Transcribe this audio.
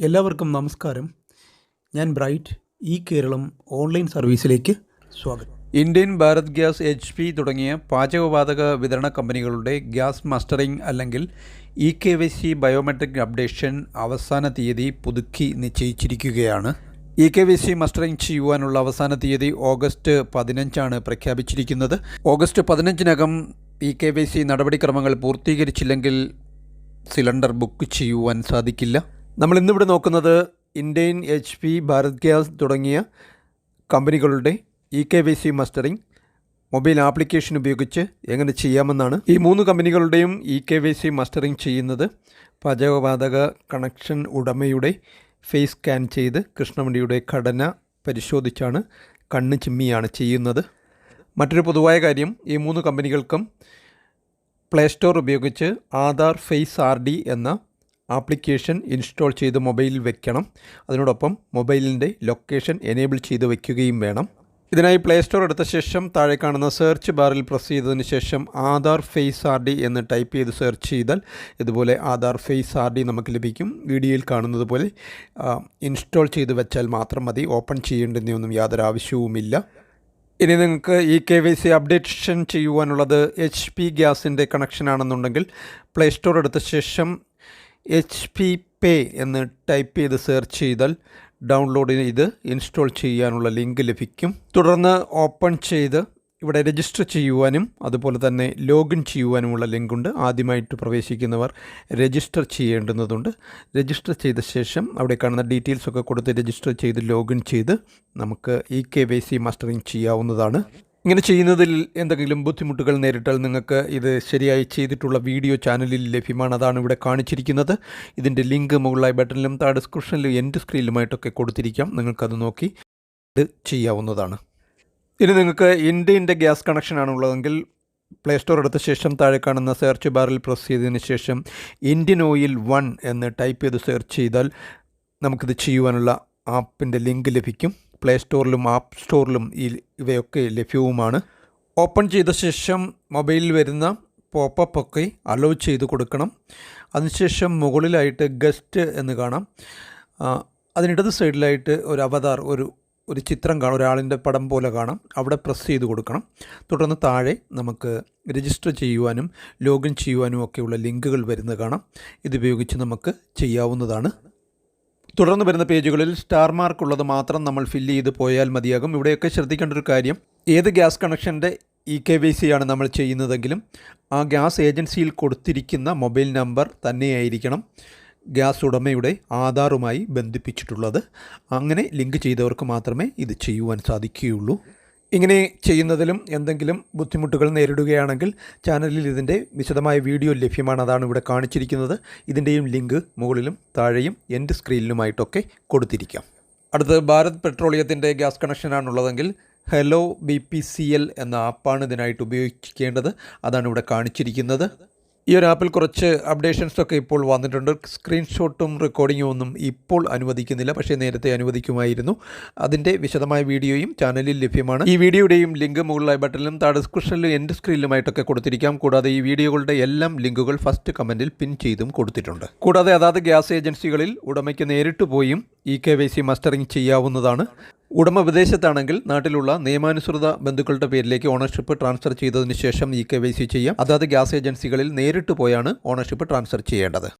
എല്ലാവർക്കും നമസ്കാരം. ഞാൻ ബ്രൈറ്റ്. ഈ കേരളം ഓൺലൈൻ സർവീസിലേക്ക് സ്വാഗതം. ഇന്ത്യൻ, ഭാരത് ഗ്യാസ്, HP തുടങ്ങിയ പാചകവാതക വിതരണ കമ്പനികളുടെ ഗ്യാസ് മസ്റ്ററിംഗ് അല്ലെങ്കിൽ EKYC ബയോമെട്രിക് അപ്ഡേഷൻ അവസാന തീയതി പുതുക്കി നിശ്ചയിച്ചിരിക്കുകയാണ്. EKYC മസ്റ്ററിംഗ് ചെയ്യുവാനുള്ള അവസാന തീയതി ഓഗസ്റ്റ് 15 പ്രഖ്യാപിച്ചിരിക്കുന്നത്. ഓഗസ്റ്റ് 15 EKYC നടപടിക്രമങ്ങൾ പൂർത്തീകരിച്ചില്ലെങ്കിൽ സിലിണ്ടർ ബുക്ക് ചെയ്യുവാൻ സാധിക്കില്ല. നമ്മൾ ഇന്നിവിടെ നോക്കുന്നത് ഇന്ത്യൻ, HP, ഭാരത് ഗ്യാസ് തുടങ്ങിയ കമ്പനികളുടെ EKYC മസ്റ്ററിംഗ് മൊബൈൽ ആപ്ലിക്കേഷൻ ഉപയോഗിച്ച് എങ്ങനെ ചെയ്യാമെന്നാണ്. ഈ 3 കമ്പനികളുടെയും EKYC മസ്റ്ററിംഗ് ചെയ്യുന്നത് പാചകവാതക കണക്ഷൻ ഉടമയുടെ ഫേസ് സ്കാൻ ചെയ്ത് കൃഷ്ണമണിയുടെ ഘടന പരിശോധിച്ചാണ്, കണ്ണ് ചിമ്മിയാണ് ചെയ്യുന്നത്. മറ്റൊരു പൊതുവായ കാര്യം, ഈ 3 കമ്പനികൾക്കും പ്ലേ സ്റ്റോർ ഉപയോഗിച്ച് ആധാർ ഫേസ് RD എന്ന ആപ്ലിക്കേഷൻ ഇൻസ്റ്റാൾ ചെയ്ത് മൊബൈലിൽ വെക്കണം. അതിനോടൊപ്പം മൊബൈലിൻ്റെ ലൊക്കേഷൻ എനേബിൾ ചെയ്ത് വയ്ക്കുകയും വേണം. ഇതിനായി പ്ലേ സ്റ്റോർ എടുത്ത ശേഷം താഴെ കാണുന്ന സെർച്ച് ബാറിൽ പ്രസ് ചെയ്തതിന് ശേഷം ആധാർ ഫേസ് RD എന്ന് ടൈപ്പ് ചെയ്ത് സെർച്ച് ചെയ്താൽ ഇതുപോലെ ആധാർ ഫേസ് RD നമുക്ക് ലഭിക്കും. വീഡിയോയിൽ കാണുന്നത് പോലെ ഇൻസ്റ്റാൾ ചെയ്ത് വെച്ചാൽ മാത്രം മതി. ഓപ്പൺ ചെയ്യേണ്ടതൊന്നും യാതൊരു ആവശ്യവുമില്ല. ഇനി നിങ്ങൾക്ക് EKYC അപ്ഡേഷൻ ചെയ്യുവാനുള്ളത് HP ഗ്യാസിൻ്റെ കണക്ഷനാണെന്നുണ്ടെങ്കിൽ പ്ലേ സ്റ്റോർ എടുത്ത ശേഷം HP പേ എന്ന് ടൈപ്പ് ചെയ്ത് സെർച്ച് ചെയ്താൽ ഡൗൺലോഡ് ചെയ്ത് ഇൻസ്റ്റാൾ ചെയ്യാനുള്ള ലിങ്ക് ലഭിക്കും. തുടർന്ന് ഓപ്പൺ ചെയ്ത് ഇവിടെ രജിസ്റ്റർ ചെയ്യുവാനും അതുപോലെ തന്നെ ലോഗിൻ ചെയ്യുവാനുമുള്ള ലിങ്കുണ്ട്. ആദ്യമായിട്ട് പ്രവേശിക്കുന്നവർ രജിസ്റ്റർ ചെയ്യേണ്ടുന്നതുണ്ട്. രജിസ്റ്റർ ചെയ്ത ശേഷം അവിടെ കാണുന്ന ഡീറ്റെയിൽസൊക്കെ കൊടുത്ത് രജിസ്റ്റർ ചെയ്ത് ലോഗിൻ ചെയ്ത് നമുക്ക് EKYC മസ്റ്ററിംഗ് ചെയ്യാവുന്നതാണ്. ഇങ്ങനെ ചെയ്യുന്നതിൽ എന്തെങ്കിലും ബുദ്ധിമുട്ടുകൾ നേരിട്ടാൽ നിങ്ങൾക്ക് ഇത് ശരിയായി ചെയ്തിട്ടുള്ള വീഡിയോ ചാനലിൽ ലഭ്യമാണ്. അതാണ് ഇവിടെ കാണിച്ചിരിക്കുന്നത്. ഇതിൻ്റെ ലിങ്ക് മുകളിലായി ബട്ടണിലും താഴെ ഡിസ്ക്രിപ്ഷനിലും എൻഡ് സ്ക്രീനിലുമായിട്ടൊക്കെ കൊടുത്തിരിക്കാം. നിങ്ങൾക്കത് നോക്കി ഇത് ചെയ്യാവുന്നതാണ്. ഇനി നിങ്ങൾക്ക് ഇന്ത്യൻ്റെ ഗ്യാസ് കണക്ഷനാണുള്ളതെങ്കിൽ പ്ലേ സ്റ്റോർ എടുത്ത ശേഷം താഴെ കാണുന്ന സെർച്ച് ബാറിൽ പ്രസ് ചെയ്തതിന് ശേഷം ഇന്ത്യൻ ഓയിൽ 1 എന്ന് ടൈപ്പ് ചെയ്ത് സെർച്ച് ചെയ്താൽ നമുക്കിത് ചെയ്യുവാനുള്ള ആപ്പിൻ്റെ ലിങ്ക് ലഭിക്കും. പ്ലേ സ്റ്റോറിലും ആപ്പ് സ്റ്റോറിലും ഇവയൊക്കെ ലഭ്യവുമാണ്. ഓപ്പൺ ചെയ്ത ശേഷം മൊബൈലിൽ വരുന്ന പോപ്പപ്പ് ഒക്കെ അലോ ചെയ്ത് കൊടുക്കണം. അതിനുശേഷം മുകളിലായിട്ട് ഗസ്റ്റ് എന്ന് കാണാം. അതിനിടത് സൈഡിലായിട്ട് ഒരു അവതാർ, ഒരു ചിത്രം കാണാം, ഒരാളിൻ്റെ പടം പോലെ കാണാം. അവിടെ പ്രസ് ചെയ്ത് കൊടുക്കണം. തുടർന്ന് താഴെ നമുക്ക് രജിസ്റ്റർ ചെയ്യുവാനും ലോഗിൻ ചെയ്യുവാനും ഒക്കെയുള്ള ലിങ്കുകൾ വരുന്നത് കാണാം. ഇതുപയോഗിച്ച് നമുക്ക് ചെയ്യാവുന്നതാണ്. തുടർന്ന് വരുന്ന പേജുകളിൽ സ്റ്റാർ മാർക്ക് ഉള്ളത് മാത്രം നമ്മൾ ഫില്ല് ചെയ്ത് പോയാൽ മതിയാകും. ഇവിടെയൊക്കെ ശ്രദ്ധിക്കേണ്ട ഒരു കാര്യം, ഏത് ഗ്യാസ് കണക്ഷൻ്റെ EKYC ആണ് നമ്മൾ ചെയ്യുന്നതെങ്കിലും ആ ഗ്യാസ് ഏജൻസിയിൽ കൊടുത്തിരിക്കുന്ന മൊബൈൽ നമ്പർ തന്നെയായിരിക്കണം ഗ്യാസ് ഉടമയുടെ ആധാറുമായി ബന്ധിപ്പിച്ചിട്ടുള്ളത്. അങ്ങനെ ലിങ്ക് ചെയ്തവർക്ക് മാത്രമേ ഇത് ചെയ്യുവാൻ സാധിക്കുകയുള്ളൂ. ഇങ്ങനെ ചെയ്യുന്നതിലും എന്തെങ്കിലും ബുദ്ധിമുട്ടുകൾ നേരിടുകയാണെങ്കിൽ ചാനലിൽ ഇതിൻ്റെ വിശദമായ വീഡിയോ ലഭ്യമാണ്. അതാണ് ഇവിടെ കാണിച്ചിരിക്കുന്നത്. ഇതിൻ്റെയും ലിങ്ക് മുകളിലും താഴെയും എൻഡ് സ്ക്രീനിലുമായിട്ടൊക്കെ കൊടുത്തിരിക്കാം. അടുത്തത് ഭാരത് പെട്രോളിയത്തിൻ്റെ ഗ്യാസ് കണക്ഷനാണുള്ളതെങ്കിൽ ഹലോ BPCL എന്ന ആപ്പാണ് ഇതിനായിട്ട് ഉപയോഗിക്കേണ്ടത്. അതാണ് ഇവിടെ കാണിച്ചിരിക്കുന്നത്. ഈ ഒരു ആപ്പിൽ കുറച്ച് അപ്ഡേഷൻസൊക്കെ ഇപ്പോൾ വന്നിട്ടുണ്ട്. സ്ക്രീൻഷോട്ടും റെക്കോർഡിങ്ങും ഒന്നും ഇപ്പോൾ അനുവദിക്കുന്നില്ല, പക്ഷേ നേരത്തെ അനുവദിക്കുമായിരുന്നു. അതിൻ്റെ വിശദമായ വീഡിയോയും ചാനലിൽ ലഭ്യമാണ്. ഈ വീഡിയോയുടെയും ലിങ്ക് മുകളിലായി ബട്ടണിലും താഴെ ഡിസ്ക്രിപ്ഷനിലും എൻഡ് സ്ക്രീനിലുമായിട്ടൊക്കെ കൊടുത്തിരിക്കാം. കൂടാതെ ഈ വീഡിയോകളുടെ എല്ലാം ലിങ്കുകൾ ഫസ്റ്റ് കമൻറ്റിൽ പിൻ ചെയ്തും കൊടുത്തിട്ടുണ്ട്. കൂടാതെ അതാത് ഗ്യാസ് ഏജൻസികളിൽ ഉടമയ്ക്ക് നേരിട്ട് പോയും EKYC മസ്റ്ററിംഗ് ചെയ്യാവുന്നതാണ്. ഉടമ വിദേശത്താണെങ്കിൽ നാട്ടിലുള്ള നിയമാനുസൃത ബന്ധുക്കളുടെ പേരിലേക്ക് ഓണർഷിപ്പ് ട്രാൻസ്ഫർ ചെയ്തതിന് ശേഷം EKYC ചെയ്യാം. അതാത് ഗ്യാസ് ഏജൻസികളിൽ നേരിട്ട് പോയാണ് ഓണർഷിപ്പ് ട്രാൻസ്ഫർ ചെയ്യേണ്ടത്.